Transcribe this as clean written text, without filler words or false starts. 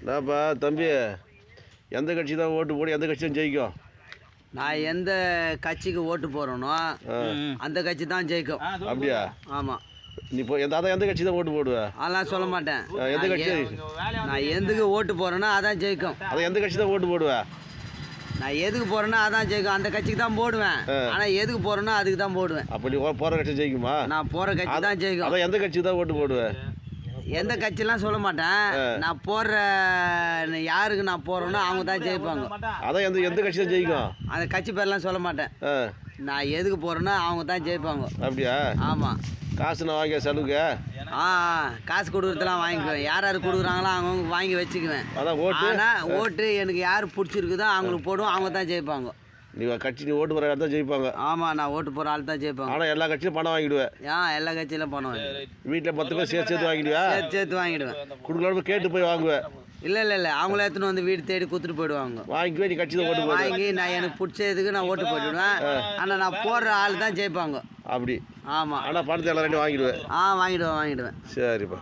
நான்ப்பா தம்பி, எந்த கட்சி தான் ஓட்டு போடு, எந்த கட்சி தான் ஜெயிக்கும்? நான் எந்த கட்சிக்கு ஓட்டு போகிறேனோ அந்த கட்சி தான் ஜெயிக்கும். அப்படியா? ஆமாம். நீ இப்போ எந்த கட்சி தான் ஓட்டு போடுவேன்? அதெல்லாம் சொல்ல மாட்டேன். எந்த கட்சி? நான் எதுக்கு ஓட்டு போகிறேனோ அதான் ஜெயிக்கும். அதான் எந்த கட்சி தான் ஓட்டு போடுவேன்? நான் எதுக்கு போகிறேனோ அதான் ஜெயிக்கும். அந்த கட்சிக்கு தான் போடுவேன். ஆனால் எதுக்கு போகிறேனோ அதுக்கு தான் போடுவேன். அப்போ நீ போகிற கட்சி ஜெயிக்குமா? நான் போகிற கட்சி தான் ஜெயிக்கும். அதான் எந்த கட்சி தான் ஓட்டு போடுவேன்? எந்த கட்சிலாம் சொல்ல மாட்டேன். நான் போடுற யாருக்கு நான் போகிறேனோ அவங்க தான் ஜெயிப்பாங்க. அதான் எந்த கட்சி தான் ஜெயிக்கும்? அந்த கட்சி பேர்லாம் சொல்ல மாட்டேன். நான் எதுக்கு போகிறேனோ அவங்க தான் ஜெயிப்பாங்க. அப்படியா? ஆமாம். காசு நான் வாங்கி செலவுக்கு காசு கொடுக்குறதுலாம் வாங்கிக்குவேன். யார் யார் கொடுக்குறாங்களோ அவங்க வாங்கி வச்சுக்குவேன். அதான் ஓட்டு. ஆனால் ஓட்டு எனக்கு யார் பிடிச்சிருக்குதோ அவங்களுக்கு போடுவோம். அவங்க தான் ஜெயிப்பாங்க. நீ ஓட்டு போகிற தான் ஜெயிப்பாங்க. ஆமாம், நான் ஓட்டு போகிற ஆள் தான் ஜெயிப்பாங்க. ஆனால் எல்லா கட்சியும் பணம் வாங்கிடுவேன். எல்லா கட்சியிலும் பணம் வீட்டில் 10 பேர் சேர்த்து வாங்கிடுவேன். சேர்த்து வாங்கிடுவேன். கொடுக்கலான்னு கேட்டு போய் வாங்குவேன். இல்லை அவங்கள எடுத்துன்னு வந்து வீடு தேடி கொடுத்துட்டு போயிடுவாங்க. வாங்கிக்குவேன். நீ கட்சி தான் ஓட்டு போடுவேன். வாங்கி நான் எனக்கு பிடிச்சதுக்கு நான் ஓட்டு போட்டுவிடுவேன். ஆனால் நான் போடுற ஆள் தான் ஜெயிப்பாங்க. அப்படி? ஆமாம். ஆனால் பணத்தை எல்லாரும் வாங்கிடுவேன். வாங்கிடுவேன். சரிப்பா.